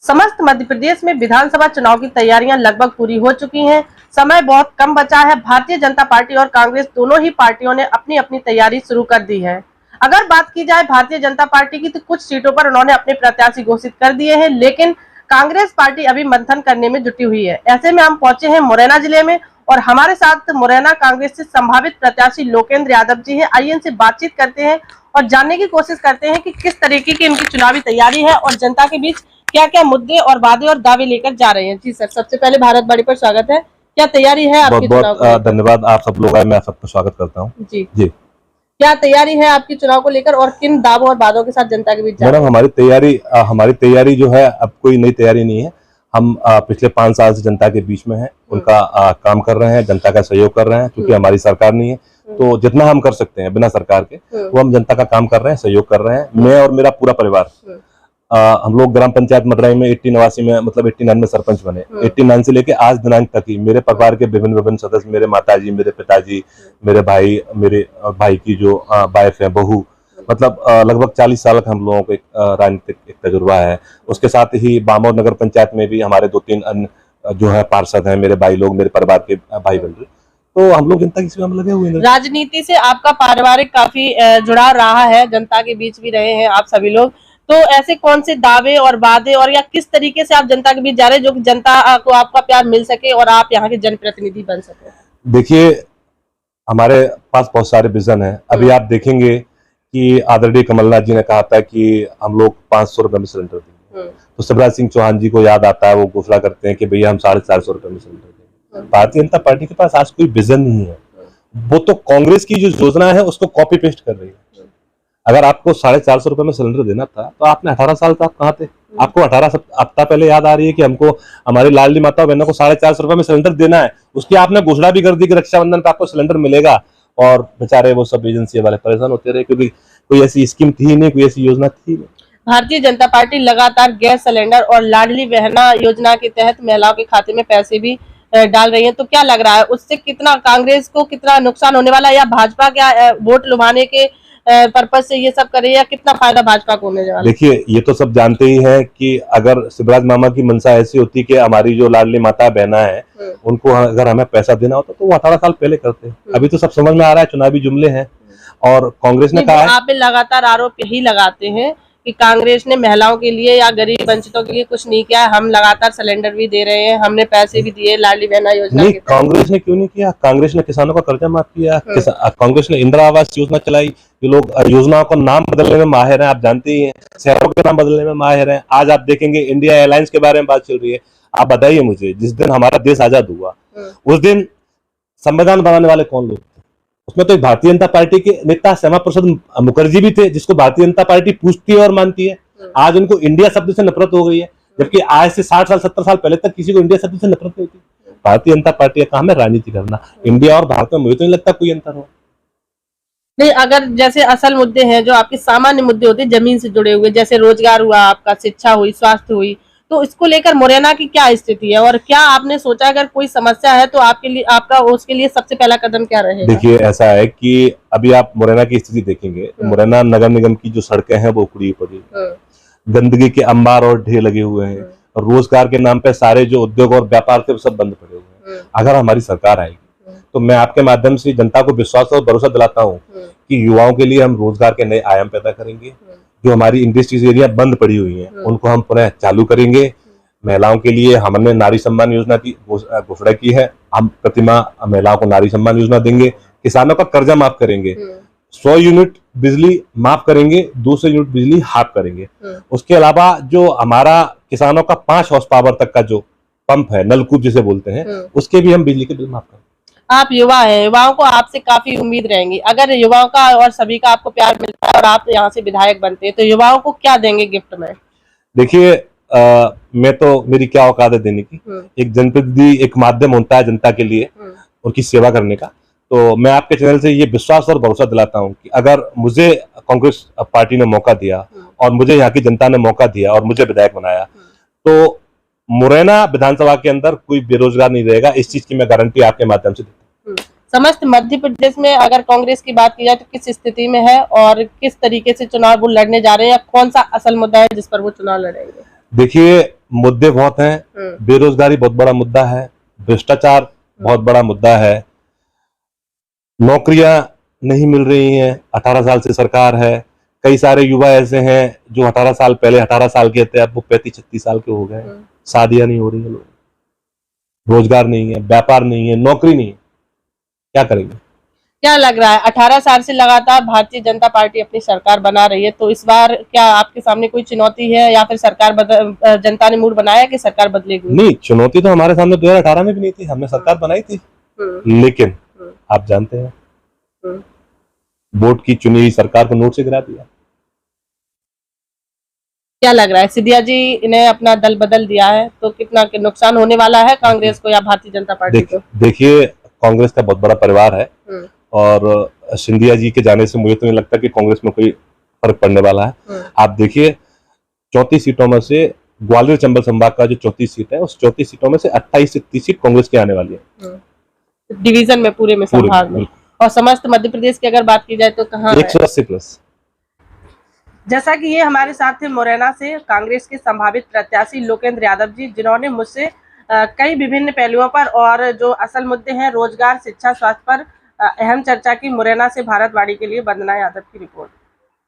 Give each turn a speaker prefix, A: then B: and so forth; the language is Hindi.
A: समस्त मध्य प्रदेश में विधानसभा चुनाव की तैयारियां लगभग पूरी हो चुकी हैं। समय बहुत कम बचा है। भारतीय जनता पार्टी और कांग्रेस दोनों ही पार्टियों ने अपनी अपनी तैयारी शुरू कर दी है। अगर बात की जाए भारतीय जनता पार्टी की, तो कुछ सीटों पर उन्होंने अपने प्रत्याशी घोषित कर दिए हैं, लेकिन कांग्रेस पार्टी अभी मंथन करने में जुटी हुई है। ऐसे में हम पहुंचे हैं मुरैना जिले में और हमारे साथ मुरैना कांग्रेस से संभावित प्रत्याशी लोकेंद्र यादव जी हैं। आइए इनसे बातचीत करते हैं और जानने की कोशिश करते हैं कि किस तरीके की इनकी चुनावी तैयारी है और जनता के बीच क्या क्या मुद्दे और वादे और दावे लेकर जा रहे हैं। जी सर, सबसे पहले भारत बाड़ी पर स्वागत है। क्या तैयारी है आपकी?
B: बहुत धन्यवाद, आप सब लोग, मैं सबका स्वागत करता हूँ।
A: जी जी, क्या तैयारी है आपकी चुनाव को लेकर और किन दावों और वादों के साथ जनता के बीच?
B: मैडम, हमारी तैयारी जो है, अब कोई नई तैयारी नहीं है। हम पिछले 5 साल से जनता के बीच में हैं, उनका काम कर रहे हैं, जनता का सहयोग कर रहे हैं। क्योंकि हमारी सरकार नहीं है, तो जितना हम कर सकते हैं बिना सरकार के, वो हम जनता का काम कर रहे हैं, सहयोग कर रहे हैं। मैं और मेरा पूरा परिवार, हम लोग ग्राम पंचायत मदराई में 89 में, मतलब 89 में सरपंच बने। 89 से लेके आज दिनांक तक ही मेरे परिवार के विभिन्न सदस्य, मेरे माताजी, मेरे पिताजी, मेरे भाई की जो वाइफ है, बहू, मतलब लगभग 40 साल का हम लोगों को एक राजनीतिक तजुर्बा है। उसके साथ ही बामोर नगर पंचायत में भी हमारे 2-3 अन्य जो है पार्षद हैं, मेरे भाई लोग, मेरे परिवार के भाई बंधु। तो हम लोग जनता की सेवा में लगे हुए हैं।
A: राजनीति से आपका पारिवारिक काफी जुड़ाव रहा है, जनता के बीच भी रहे हैं आप सभी लोग। तो ऐसे कौन से दावे और वादे और या किस तरीके से आप जनता के बीच जा रहे हैं जो कि जनता को आपका प्यार मिल सके और आप यहाँ के जनप्रतिनिधि बन सके?
B: देखिए, हमारे पास बहुत सारे विजन है। अभी आप देखेंगे कि आदरणीय कमलनाथ जी ने कहा था कि हम लोग 500 रुपए में सिलेंडर देंगे। तो शिवराज सिंह चौहान जी को याद आता है, वो घोषणा करते हैं कि भैया हम 450 रुपए में सिलेंडर देंगे। भारतीय जनता पार्टी के पास आज कोई विजन नहीं है। वो तो कांग्रेस की जो योजना है उसको कॉपी पेस्ट कर रही है। अगर आपको 450 रुपए में सिलेंडर देना था, तो आपने 18 साल तक कहाँ थे? आपको 18 हफ्ता पहले याद आ रही है कि हमको, हमारी लाडली माता बहनों को 450 रुपए में सिलेंडर देना है। उसकी आपने घोषणा भी कर दी कि रक्षाबंधन पे आपको सिलेंडर मिलेगा, और बेचारे वो सब एजेंसी वाले परेशान होते रहे, क्योंकि कोई ऐसी स्कीम थी नहीं, कोई ऐसी योजना थी नहीं।
A: भारतीय जनता पार्टी लगातार गैस सिलेंडर और लाडली बहना योजना के तहत महिलाओं के खाते में पैसे भी डाल रही है। तो क्या लग रहा है, उससे कितना कांग्रेस को कितना नुकसान होने वाला है, या भाजपा क्या वोट लुभाने के पर्पज से ये सब करे, या कितना फायदा भाजपा को होने वाला?
B: देखिए, ये तो सब जानते ही हैं कि अगर शिवराज मामा की मंशा ऐसी होती कि हमारी जो लाडली माता बहना है, उनको अगर हमें पैसा देना होता तो वो 18 साल पहले करते। अभी तो सब समझ में आ रहा है, चुनावी जुमले हैं। और कांग्रेस ने कहा,
A: आप लगातार आरोप यही लगाते हैं कि कांग्रेस ने महिलाओं के लिए या गरीब वंचितों के लिए कुछ नहीं किया। हम लगातार सिलेंडर भी दे रहे हैं, हमने पैसे भी दिए लाडली बहना योजना।
B: नहीं, कांग्रेस ने क्यों नहीं किया? कांग्रेस ने किसानों का कर्जा माफ किया, कांग्रेस ने इंदिरा आवास योजना चलाई। जो लोग योजनाओं को नाम बदलने में माहिर हैं, आप जानते ही हैं, शहरों के नाम बदलने में माहिर हैं। आज आप देखेंगे इंडिया एयरलाइंस के बारे में बात चल रही है। आप बताइए मुझे, जिस दिन हमारा देश आजाद हुआ, उस दिन संविधान बनाने वाले कौन लोग थे? उसमें तो भारतीय जनता पार्टी के नेता श्यामा प्रसाद मुखर्जी भी थे, जिसको भारतीय जनता पार्टी पूछती है और मानती है। आज उनको इंडिया शब्द से नफरत हो गई है, जबकि आज से 60 साल 70 साल पहले तक किसी को इंडिया शब्द से नफरत नहीं थी। भारतीय जनता पार्टी का काम है राजनीति करना। इंडिया और भारत में मुझे तो नहीं लगता कोई अंतर हो।
A: नहीं, अगर जैसे असल मुद्दे हैं जो आपके सामान्य मुद्दे होते हैं जमीन से जुड़े हुए, जैसे रोजगार हुआ आपका, शिक्षा हुई, स्वास्थ्य हुई, तो इसको लेकर मुरैना की क्या स्थिति है और क्या आपने सोचा अगर कोई समस्या है तो आपके लिए, आपका उसके लिए सबसे पहला कदम क्या रहेगा?
B: देखिए, ऐसा है कि अभी आप मुरैना की स्थिति देखेंगे तो मुरैना नगर निगम की जो सड़कें हैं वो उखड़ी पड़ी, गंदगी के अंबार और ढेर लगे हुए हैं, और रोजगार के नाम पे सारे जो उद्योग और व्यापार थे वो सब बंद पड़े हुए हैं। अगर हमारी सरकार आएगी तो मैं आपके माध्यम से जनता को विश्वास और भरोसा दिलाता हूँ कि युवाओं के लिए हम रोजगार के नए आयाम पैदा करेंगे। जो हमारी इंडस्ट्रीज एरिया बंद पड़ी हुई हैं उनको हम पुनः चालू करेंगे। महिलाओं के लिए हमने नारी सम्मान योजना की घोषणा की है, हम प्रतिमा महिलाओं को नारी सम्मान योजना देंगे। किसानों का कर्जा माफ करेंगे, 100 यूनिट बिजली माफ करेंगे, 200 यूनिट बिजली हाफ करेंगे। उसके अलावा जो हमारा किसानों का 5 हॉर्स पावर तक का जो पंप है, नलकूप जिसे बोलते हैं, उसके भी हम बिजली के बिल माफ करेंगे।
A: आप युवा हैं, युवाओं को आपसे काफी उम्मीद रहेंगी। अगर युवाओं का और सभी का आपको प्यार मिलता है और आप यहाँ से विधायक बनते हैं तो युवाओं को क्या देंगे गिफ्ट में?
B: देखिए, मैं तो, मेरी क्या औकात है देने की। एक जनप्रतिनिधि एक माध्यम होता है जनता के लिए उनकी सेवा करने का। तो मैं आपके चैनल से ये विश्वास और भरोसा दिलाता हूँ कि अगर मुझे कांग्रेस पार्टी ने मौका दिया और मुझे यहाँ की जनता ने मौका दिया और मुझे विधायक बनाया, तो मुरैना विधानसभा के अंदर कोई बेरोजगार नहीं रहेगा। इस चीज की मैं गारंटी आपके माध्यम से देता हूँ।
A: समस्त मध्य प्रदेश में अगर कांग्रेस की बात की जाए तो किस स्थिति में है और किस तरीके से चुनाव वो लड़ने जा रहे हैं, या कौन सा असल मुद्दा है जिस पर वो चुनाव लड़ेंगे?
B: देखिए, मुद्दे बहुत हैं। बेरोजगारी बहुत बड़ा मुद्दा है, भ्रष्टाचार बहुत बड़ा मुद्दा है, नौकरियां नहीं मिल रही हैं, 18 साल से सरकार है। कई सारे युवा ऐसे हैं जो 18 साल पहले 18 साल के थे, अब वो 35-36 साल के हो गए। शादियां नहीं हो रही है, लोग रोजगार नहीं है, व्यापार नहीं है, नौकरी नहीं है, क्या करेंगे?
A: क्या लग रहा है 18 साल से लगातार भारतीय जनता पार्टी अपनी सरकार बना रही है, तो इस बार क्या आपके सामने कोई चुनौती है या फिर जनता ने मूड बनाया कि सरकार बदलेगी?
B: नहीं, चुनौती तो हमारे सामने 2018 में भी नहीं थी, हमने सरकार बनाई थी, लेकिन आप जानते हैं वोट की चुनी हुई सरकार को नोट से गिरा दिया।
A: क्या लग रहा है सिंधिया जी ने अपना दल बदल दिया है तो कितना नुकसान होने वाला है कांग्रेस को या भारतीय जनता पार्टी को?
B: देखिए, कांग्रेस का बहुत बड़ा परिवार है और सिंधिया जी के जाने से मुझे तो नहीं लगता कि कांग्रेस में कोई फर्क पड़ने वाला है। आप देखिए, 34 सीटों में से ग्वालियर चंबल संभाग का जो 34 सीट है, उस 34 सीटों में से 28 से 30 सीट कांग्रेस की आने वाली है
A: डिवीजन में, पूरे में, संभाग में। और समस्त मध्य प्रदेश की अगर बात की जाए तो कहाँ
B: 180 प्लस।
A: जैसा कि ये हमारे साथ थे मुरैना से कांग्रेस के संभावित प्रत्याशी लोकेंद्र यादव जी, जिन्होंने मुझसे कई विभिन्न पहलुओं पर और जो असल मुद्दे हैं रोजगार, शिक्षा, स्वास्थ्य पर अहम चर्चा की। मुरैना से भारतवाणी के लिए वंदना यादव की रिपोर्ट।